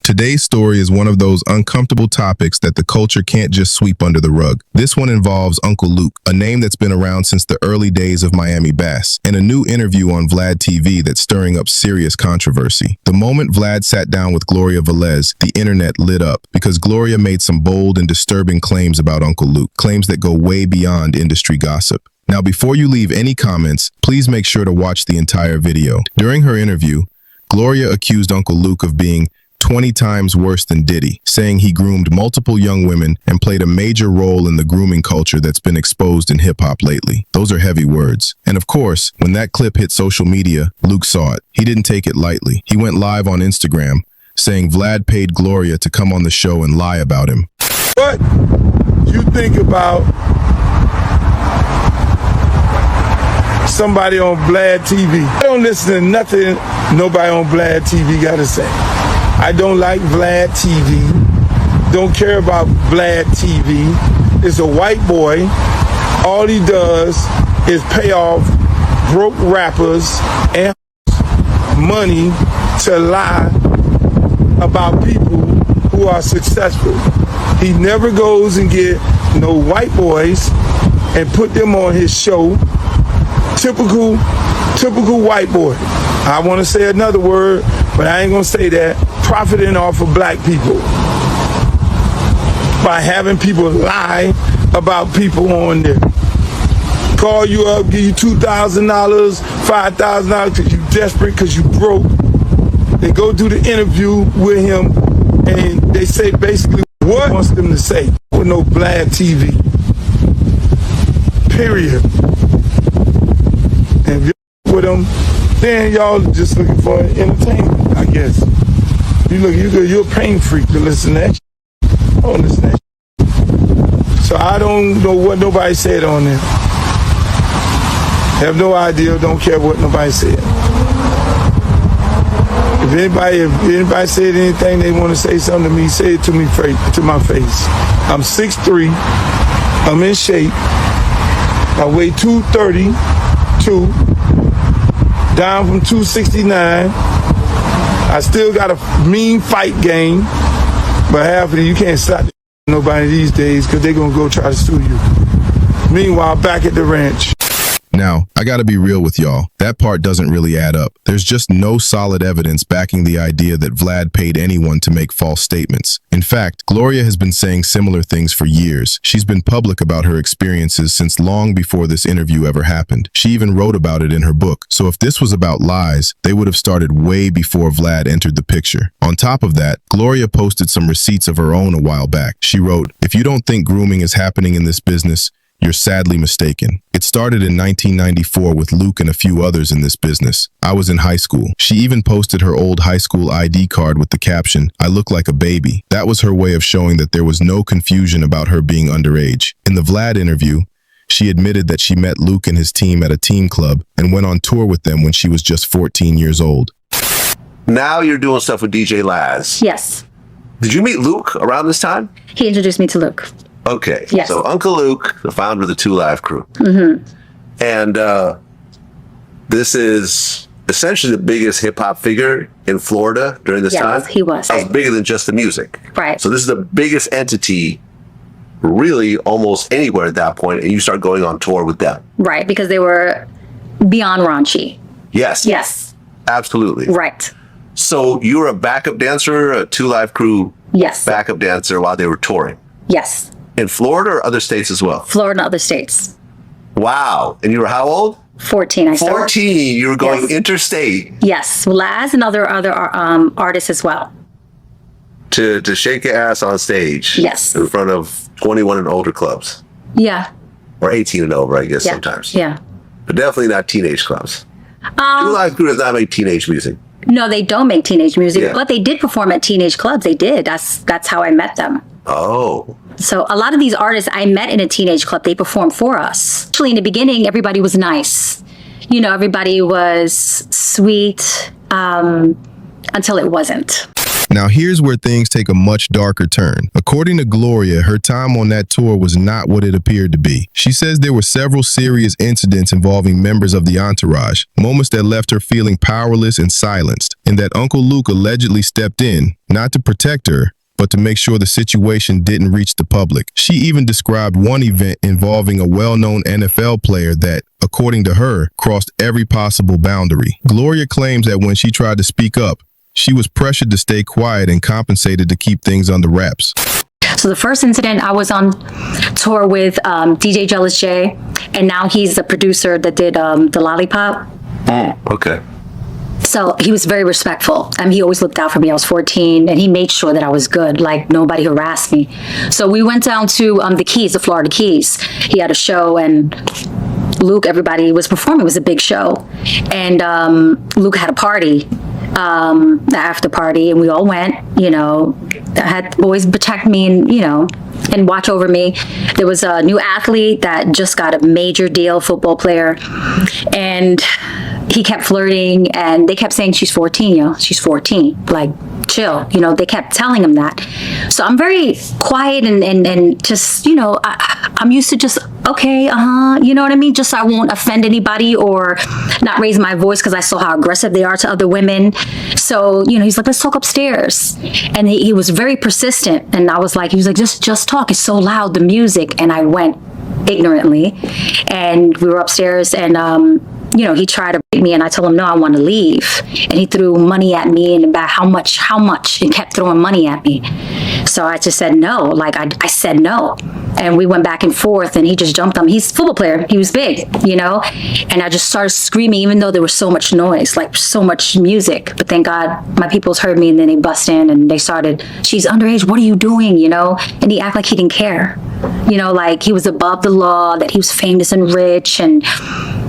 Today's story is one of those uncomfortable topics that the culture can't just sweep under the rug. This one involves Uncle Luke, a name that's been around since the early days of Miami Bass, and a new interview on Vlad TV that's stirring up serious controversy. The moment Vlad sat down with Gloria Velez, the internet lit up because Gloria made some bold and disturbing claims about Uncle Luke, claims that go way beyond industry gossip. Now, before you leave any comments, please make sure to watch the entire video. During her interview, Gloria accused Uncle Luke of being 20 times worse than Diddy, saying he groomed multiple young women and played a major role in the grooming culture that's been exposed in hip-hop lately. Those are heavy words. And of course, when that clip hit social media, Luke saw it. He didn't take it lightly. He went live on Instagram, saying Vlad paid Gloria to come on the show and lie about him. What you think about somebody on Vlad TV? I don't listen to nothing nobody on Vlad TV got to say. I don't like Vlad TV. Don't care about Vlad TV. It's a white boy. All he does is pay off broke rappers and money to lie about people who are successful. He never goes and get no white boys and put them on his show. Typical white boy. I want to say another word, but I ain't gonna say that. Profiting off of black people by having people lie about people on there. Call you up, give you $2,000, $5,000 because you desperate, because you broke. They go do the interview with him, and they say basically what he wants them to say with no Vlad TV. Period. And if you're with them, then y'all just looking for entertainment, I guess. You're a pain freak to listen to that shit. I don't listen to that shit. So I don't know what nobody said on there. Have no idea, don't care what nobody said. If anybody said anything they want to say something to me, say it to me to my face. I'm 6'3", I'm in shape, I weigh 232, down from 269. I still got a mean fight game, but half of you can't stop nobody these days because they're going to go try to sue you. Meanwhile, back at the ranch. Now, I gotta be real with y'all. That part doesn't really add up. There's just no solid evidence backing the idea that Vlad paid anyone to make false statements. In fact, Gloria has been saying similar things for years. She's been public about her experiences since long before this interview ever happened. She even wrote about it in her book. So if this was about lies, they would have started way before Vlad entered the picture. On top of that, Gloria posted some receipts of her own a while back. She wrote, "If you don't think grooming is happening in this business, you're sadly mistaken. It started in 1994 with Luke and a few others in this business. I was in high school." She even posted her old high school ID card with the caption, "I look like a baby." That was her way of showing that there was no confusion about her being underage. In the Vlad interview, she admitted that she met Luke and his team at a team club and went on tour with them when she was just 14 years old. Now you're doing stuff with DJ Laz. Yes. Did you meet Luke around this time? He introduced me to Luke. Okay. Yes. So Uncle Luke, the founder of the 2 Live Crew. Mm-hmm. And this is essentially the biggest hip-hop figure in Florida during this time. Yes, he was. That was bigger than just the music. Right. So this is the biggest entity really almost anywhere at that point, and you start going on tour with them. Right, because they were beyond raunchy. Yes. Yes. Absolutely. Right. So you were a backup dancer, a 2 Live Crew Yes. backup dancer while they were touring. Yes. In Florida or other states as well? Florida and other states. Wow. And you were how old? 14, I started. 14. You were going Yes. interstate. Yes. Laz and other artists as well. To shake your ass on stage. Yes. In front of 21 and older clubs. Yeah. Or 18 and over, I guess, Yeah. sometimes. Yeah. But definitely not teenage clubs. 2 Live Crew does not make teenage music. No, they don't make teenage music, Yeah. but they did perform at teenage clubs. They did. That's how I met them. Oh. So a lot of these artists I met in a teenage club, they performed for us. Actually, in the beginning, everybody was nice. You know, everybody was sweet until it wasn't. Now here's where things take a much darker turn. According to Gloria, her time on that tour was not what it appeared to be. She says there were several serious incidents involving members of the entourage, moments that left her feeling powerless and silenced, and that Uncle Luke allegedly stepped in, not to protect her, but to make sure the situation didn't reach the public. She even described one event involving a well-known NFL player that, according to her, crossed every possible boundary. Gloria claims that when she tried to speak up, she was pressured to stay quiet and compensated to keep things under wraps. So the first incident, I was on tour with DJ Jealous J, and now he's the producer that did the Lollipop. Okay. So he was very respectful. He always looked out for me. I was 14, and he made sure that I was good, like nobody harassed me. So we went down to the Keys, the Florida Keys. He had a show, and Luke, everybody was performing. It was a big show. And Luke had a party, the after party, and we all went, I had boys protect me and watch over me. There was a new athlete that just got a major deal, football player, and he kept flirting, and they kept saying she's 14, she's 14, like chill, they kept telling him that. So I'm very quiet and just, I'm used to just, okay, you know what I mean? Just so I won't offend anybody or not raise my voice because I saw how aggressive they are to other women. So, he's like, let's talk upstairs. And he was very persistent. And I was like, he was like, just talk. It's so loud, the music. And I went ignorantly, and we were upstairs, and he tried to break me, and I told him, no, I want to leave. And he threw money at me in the back. How much? And kept throwing money at me. So I just said no. Like I said no. And we went back and forth, and he just jumped on me. He's a football player. He was big, and I just started screaming, even though there was so much noise, like so much music. But thank God my peoples heard me, and then they bust in, and they started, she's underage. What are you doing? And he acted like he didn't care, like he was above the law, that he was famous and rich. And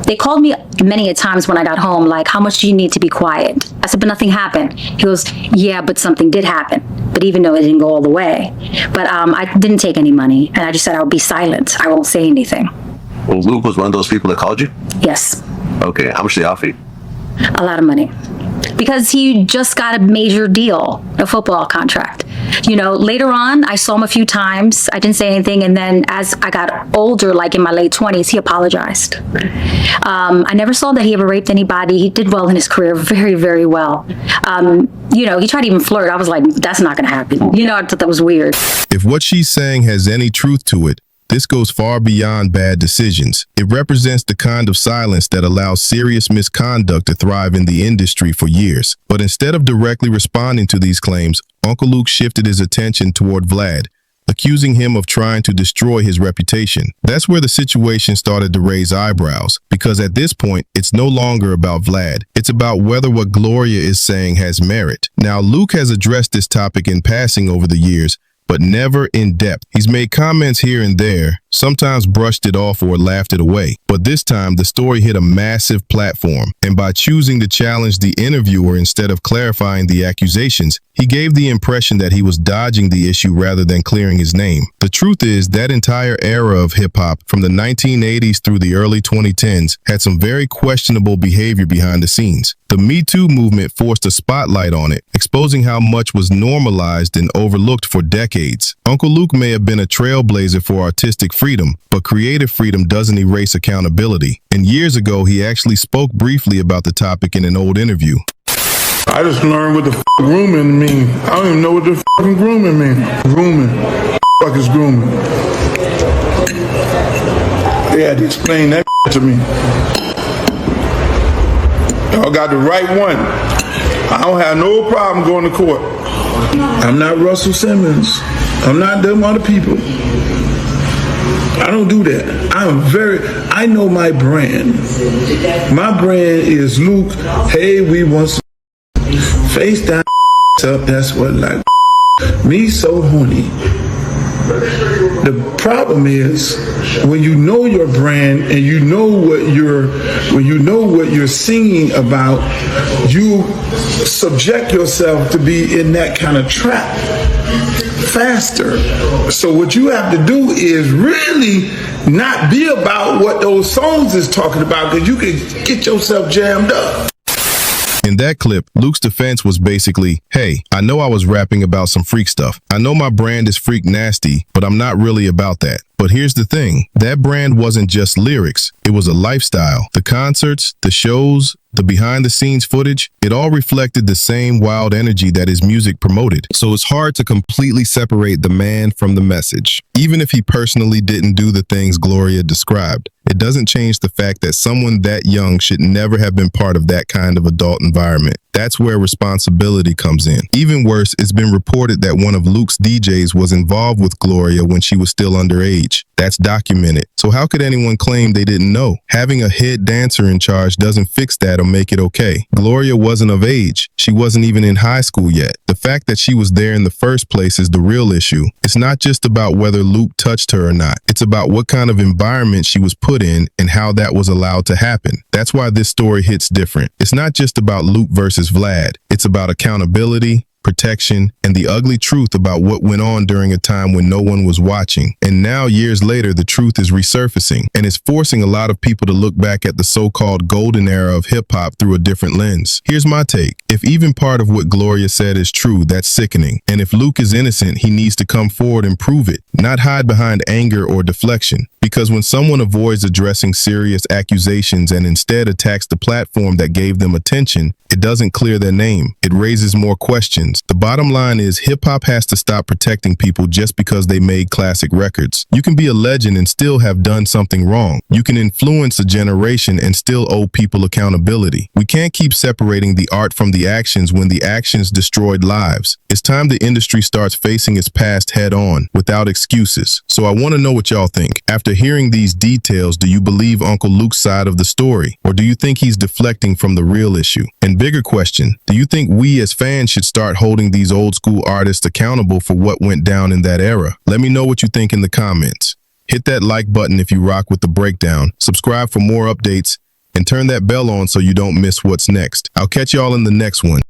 they called me many a times when I got home, like, how much do you need to be quiet? I said, but nothing happened. He goes, yeah, but something did happen. But even though it didn't go all the way. But I didn't take any money. And I just said, I'll be silent. I won't say anything. Well, Luke was one of those people that called you? Yes. Okay. How much did they offer you? A lot of money. Because he just got a major deal, a football contract. Later on, I saw him a few times. I didn't say anything. And then as I got older, like in my late 20s, he apologized. I never saw that he ever raped anybody. He did well in his career, very, very well. He tried to even flirt. I was like, that's not going to happen. I thought that was weird. If what she's saying has any truth to it, this goes far beyond bad decisions. It represents the kind of silence that allows serious misconduct to thrive in the industry for years. But instead of directly responding to these claims, Uncle Luke shifted his attention toward Vlad, accusing him of trying to destroy his reputation. That's where the situation started to raise eyebrows, because at this point, it's no longer about Vlad. It's about whether what Gloria is saying has merit. Now, Luke has addressed this topic in passing over the years, but never in depth. He's made comments here and there, sometimes brushed it off or laughed it away. But this time, the story hit a massive platform, and by choosing to challenge the interviewer instead of clarifying the accusations, he gave the impression that he was dodging the issue rather than clearing his name. The truth is, that entire era of hip-hop, from the 1980s through the early 2010s, had some very questionable behavior behind the scenes. The Me Too movement forced a spotlight on it, exposing how much was normalized and overlooked for decades. Uncle Luke may have been a trailblazer for artistic freedom, but creative freedom doesn't erase accountability. And years ago, he actually spoke briefly about the topic in an old interview. I just learned what the grooming mean. I don't even know what the grooming mean. Grooming. Fuck is grooming? They had to explain that to me. Y'all got the right one. I don't have no problem going to court. I'm not Russell Simmons. I'm not them other people. I don't do that. I know my brand. My brand is Luke. Hey, we want some face down up. That's what like me so horny. The problem is when you know your brand and you know what you're singing about, you subject yourself to be in that kind of trap faster. So what you have to do is really not be about what those songs is talking about, because you can get yourself jammed up. In that clip, Luke's defense was basically, hey, I know I was rapping about some freak stuff. I know my brand is freak nasty, but I'm not really about that. But here's the thing, that brand wasn't just lyrics, it was a lifestyle. The concerts, the shows, the behind-the-scenes footage, it all reflected the same wild energy that his music promoted. So it's hard to completely separate the man from the message. Even if he personally didn't do the things Gloria described, it doesn't change the fact that someone that young should never have been part of that kind of adult environment. That's where responsibility comes in. Even worse, it's been reported that one of Luke's DJs was involved with Gloria when she was still underage. That's documented. So how could anyone claim they didn't know? Having a head dancer in charge doesn't fix that or make it okay. Gloria wasn't of age. She wasn't even in high school yet. The fact that she was there in the first place is the real issue. It's not just about whether Luke touched her or not. It's about what kind of environment she was put in and how that was allowed to happen. That's why this story hits different. It's not just about Luke versus Vlad. It's about accountability, protection, and the ugly truth about what went on during a time when no one was watching. And now, years later, the truth is resurfacing, and it's forcing a lot of people to look back at the so-called golden era of hip-hop through a different lens. Here's my take. If even part of what Gloria said is true, that's sickening. And if Luke is innocent, he needs to come forward and prove it, not hide behind anger or deflection. Because when someone avoids addressing serious accusations and instead attacks the platform that gave them attention, it doesn't clear their name. It raises more questions. The bottom line is hip-hop has to stop protecting people just because they made classic records. You can be a legend and still have done something wrong. You can influence a generation and still owe people accountability. We can't keep separating the art from the actions when the actions destroyed lives. It's time the industry starts facing its past head on, without excuses. So I want to know what y'all think. After hearing these details, do you believe Uncle Luke's side of the story? Or do you think he's deflecting from the real issue? And bigger question, do you think we as fans should start holding these old school artists accountable for what went down in that era? Let me know what you think in the comments. Hit that like button if you rock with the breakdown, subscribe for more updates, and turn that bell on so you don't miss what's next. I'll catch y'all in the next one.